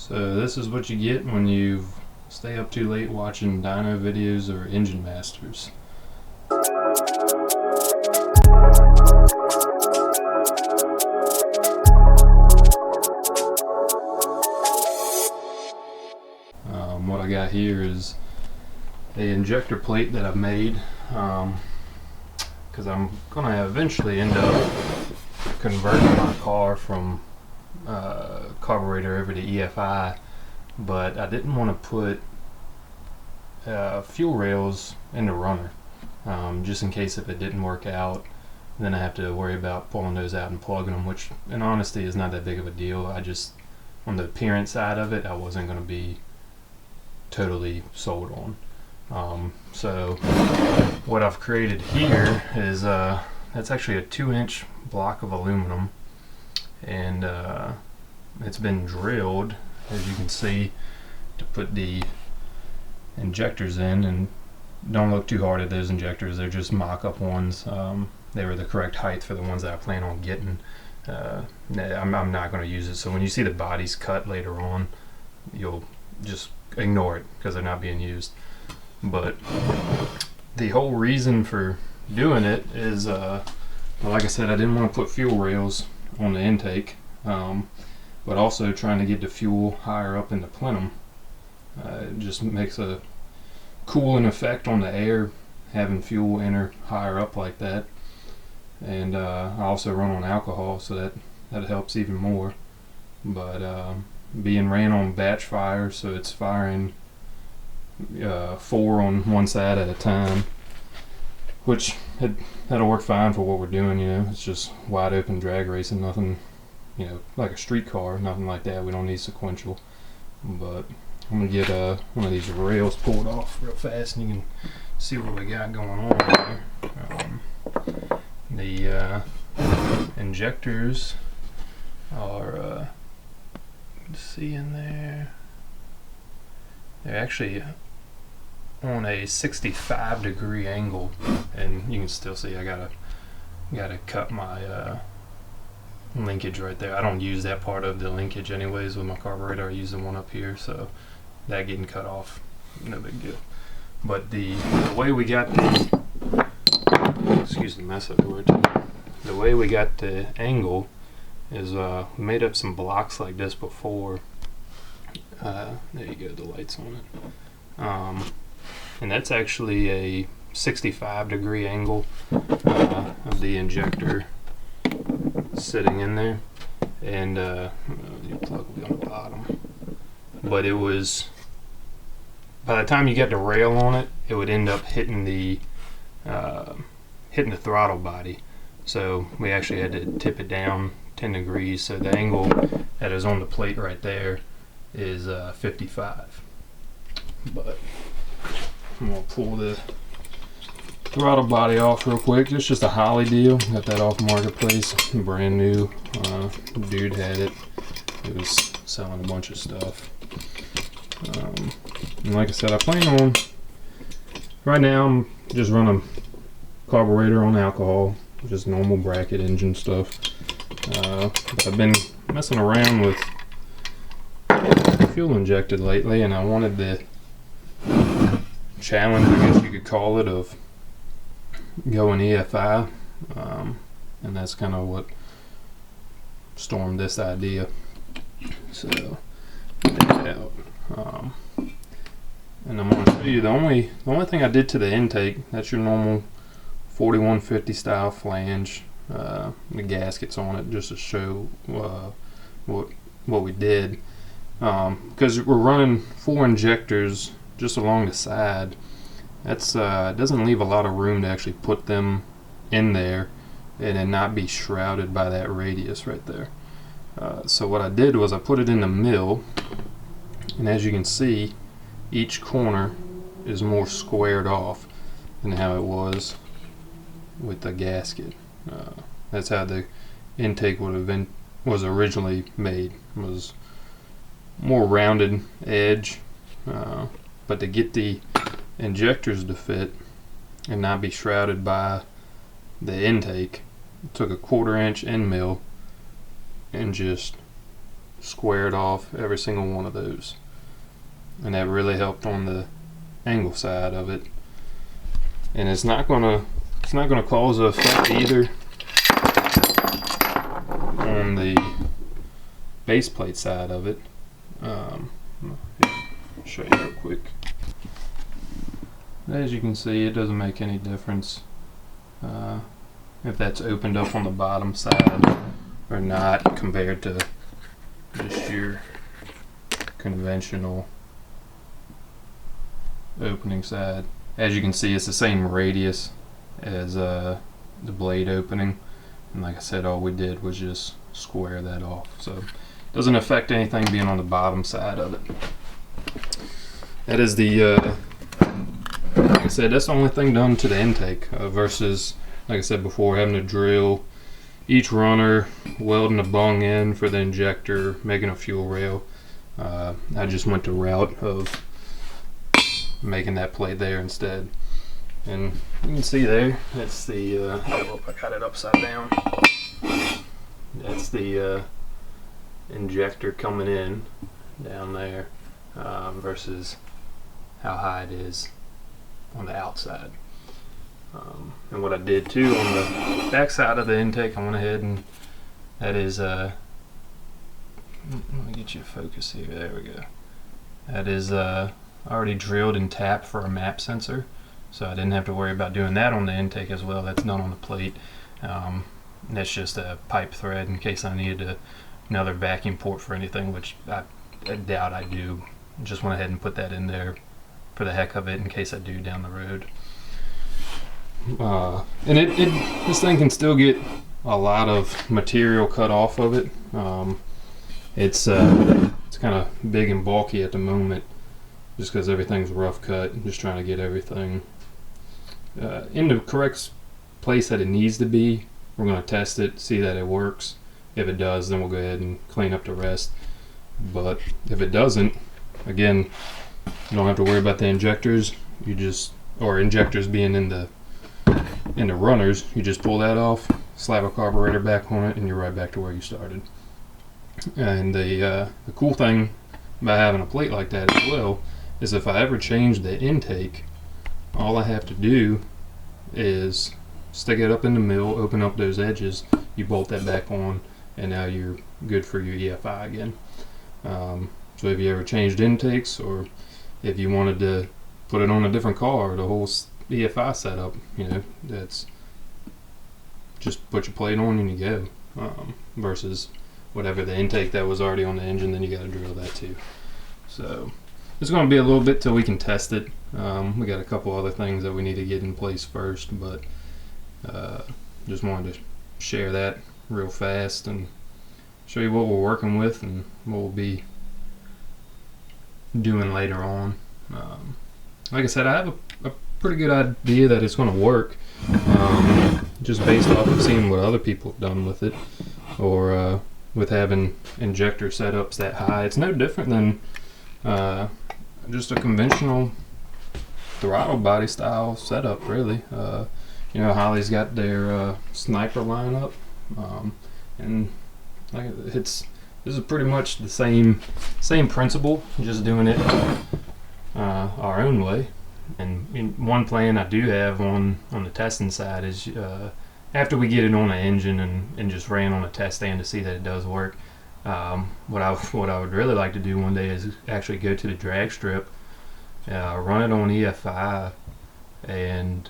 So this is what you get when you stay up too late watching dyno videos or engine masters. What I got here is a injector plate that I've made because I'm gonna eventually end up converting my car from carburetor over to EFI, but I didn't want to put fuel rails in the runner, just in case if it didn't work out, then I have to worry about pulling those out and plugging them, which in honesty is not that big of a deal. I just, on the appearance side of it, I wasn't going to be totally sold on. So what I've created here is that's actually a 2-inch block of aluminum, and it's been drilled, as you can see, to put the injectors in. And don't look too hard at those injectors, they're just mock-up ones. They were the correct height for the ones that I plan on getting. I'm not going to use it, so when you see the bodies cut later on, you'll just ignore it because they're not being used. But the whole reason for doing it is, well, like I said, I didn't want to put fuel rails on the intake, but also trying to get the fuel higher up in the plenum. It just makes a cooling effect on the air having fuel enter higher up like that. And I also run on alcohol, so that helps even more. But being ran on batch fire, so it's firing 4 on one side at a time, which that'll work fine for what we're doing. It's just wide open drag racing, nothing like a street car, nothing like that. We don't need sequential. But I'm gonna get one of these rails pulled off real fast, and you can see what we got going on here. The injectors are see in there, they're actually on a 65-degree angle, and you can still see I gotta cut my linkage right there. I don't use that part of the linkage anyways with my carburetor. I use the one up here, so that getting cut off, no big deal. But the way we got the, excuse the mess up word, the way we got the angle is we made up some blocks like this before. There you go, the lights on it. And that's actually a 65-degree angle of the injector sitting in there, and the plug will be on the bottom. But it was, by the time you get the rail on it, it would end up hitting the throttle body. So we actually had to tip it down 10 degrees. So the angle that is on the plate right there is 55. But I'm gonna pull the throttle body off real quick. It's just a Holly deal. Got that off Marketplace, brand new. Dude had it. He was selling a bunch of stuff. And like I said, I plan on, right now I'm just running carburetor on alcohol, just normal bracket engine stuff. But I've been messing around with fuel injected lately, and I wanted the challenge, I guess you could call it, of going EFI, and that's kind of what stormed this idea. So take it out, and I'm going to show you the only thing I did to the intake. That's your normal 4150 style flange. The gaskets on it, just to show what we did, because we're running 4 injectors just along the side. That's doesn't leave a lot of room to actually put them in there and then not be shrouded by that radius right there. So what I did was I put it in the mill, and as you can see, each corner is more squared off than how it was with the gasket. That's how the intake was originally made. It was more rounded edge, but to get the injectors to fit and not be shrouded by the intake, took a 1/4 inch end mill and just squared off every single one of those, and that really helped on the angle side of it. And it's not gonna cause an effect either on the base plate side of it. I'll show you real quick. As you can see, it doesn't make any difference if that's opened up on the bottom side or not compared to just your conventional opening side. As you can see, it's the same radius as the blade opening, and like I said, all we did was just square that off, so it doesn't affect anything being on the bottom side of it. That is the like I said, that's the only thing done to the intake versus, like I said before, having to drill each runner, welding a bung in for the injector, making a fuel rail. I just went the route of making that plate there instead. And you can see there, that's the, oh, I got it upside down. That's the injector coming in down there versus how high it is on the outside. And what I did too on the back side of the intake, I went ahead and that is let me get you a focus here, there we go. That is already drilled and tapped for a map sensor, so I didn't have to worry about doing that on the intake as well. That's done on the plate. And that's just a pipe thread in case I needed another vacuum port for anything, which I doubt I do. Just went ahead and put that in there for the heck of it in case I do down the road. And this thing can still get a lot of material cut off of it. It's kind of big and bulky at the moment, just because everything's rough cut. I'm just trying to get everything in the correct place that it needs to be. We're going to test it, see that it works. If it does, then we'll go ahead and clean up the rest. But if it doesn't, again, you don't have to worry about the injectors. Or injectors being in the runners. You just pull that off, slap a carburetor back on it, and you're right back to where you started. And the cool thing about having a plate like that as well is if I ever change the intake, all I have to do is stick it up in the mill, open up those edges, you bolt that back on, and now you're good for your EFI again. So if you ever changed intakes, or if you wanted to put it on a different car, the whole EFI setup, you know, that's just put your plate on and you go. Versus whatever the intake that was already on the engine, then you got to drill that too. So it's going to be a little bit till we can test it. We got a couple other things that we need to get in place first, but just wanted to share that real fast and show you what we're working with and what we'll be doing later on. Like I said, I have a pretty good idea that it's going to work, just based off of seeing what other people have done with it, or with having injector setups that high. It's no different than just a conventional throttle body style setup, really. You know, Holley's got their sniper lineup, and this is pretty much the same principle, just doing it our own way. And one plan I do have on the testing side is after we get it on an engine and just ran on a test stand to see that it does work, what I would really like to do one day is actually go to the drag strip, run it on EFI, and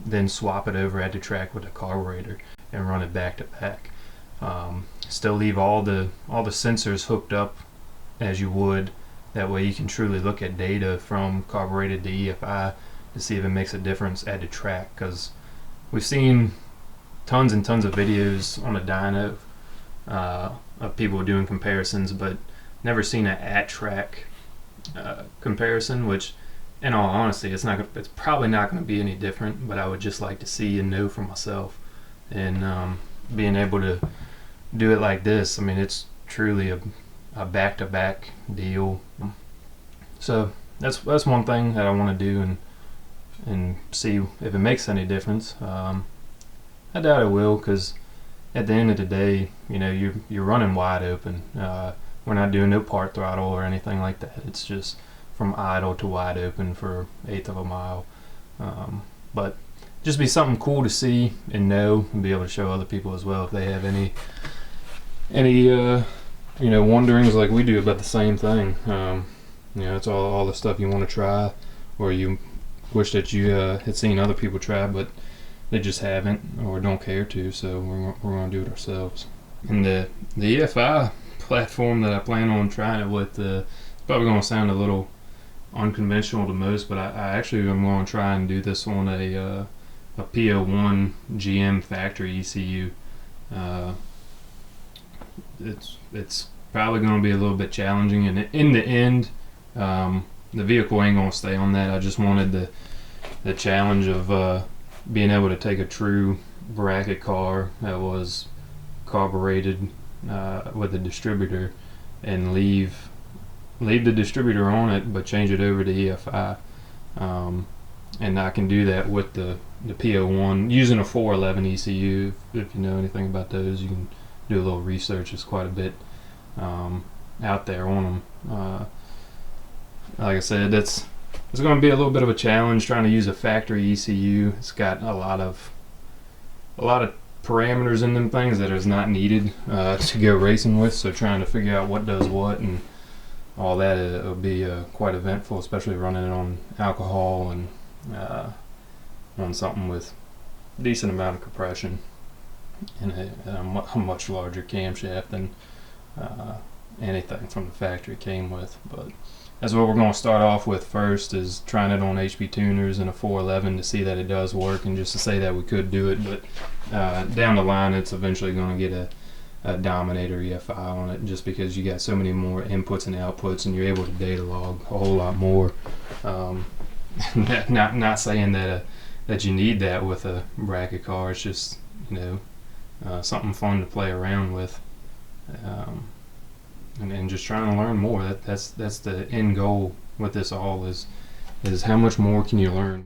then swap it over at the track with a carburetor and run it back to back. Still leave all the sensors hooked up as you would. That way you can truly look at data from carbureted to EFI to see if it makes a difference at the track, because we've seen tons and tons of videos on a dyno of people doing comparisons, but never seen an at-track comparison, which in all honesty it's probably not going to be any different, but I would just like to see and know for myself. And being able to do it like this, I mean, it's truly a back-to-back deal. So that's one thing that I want to do and see if it makes any difference. I doubt it will, because at the end of the day, you know, you're running wide open. We're not doing no part throttle or anything like that. It's just from idle to wide open for 1/8 of a mile. But just be something cool to see and know, and be able to show other people as well if they have any you know, wonderings like we do about the same thing. You know, it's all the stuff you want to try, or you wish that you had seen other people try, but they just haven't or don't care to. So we're going to do it ourselves. And the EFI platform that I plan on trying it with, it's probably going to sound a little unconventional to most, but I actually am going to try and do this on a PO1 GM factory ECU. It's probably going to be a little bit challenging, and in the end, the vehicle ain't going to stay on that. I just wanted the challenge of being able to take a true bracket car that was carbureted with a distributor and leave the distributor on it, but change it over to EFI. And I can do that with the PO1 using a 411 ECU. If you know anything about those, you can do a little research. There's quite a bit out there on them. Like I said, it's going to be a little bit of a challenge trying to use a factory ECU. It's got a lot of parameters in them things that is not needed to go racing with. So trying to figure out what does what and all that, it'll be quite eventful, especially running it on alcohol and on something with a decent amount of compression and a much larger camshaft than anything from the factory came with. But that's what we're going to start off with first, is trying it on HP tuners and a 411 to see that it does work, and just to say that we could do it. But down the line, it's eventually going to get a Dominator EFI on it, just because you got so many more inputs and outputs, and you're able to data log a whole lot more. Not saying that you need that with a bracket car. It's just, you know, something fun to play around with, and just trying to learn more. That's the end goal with this all, is how much more can you learn.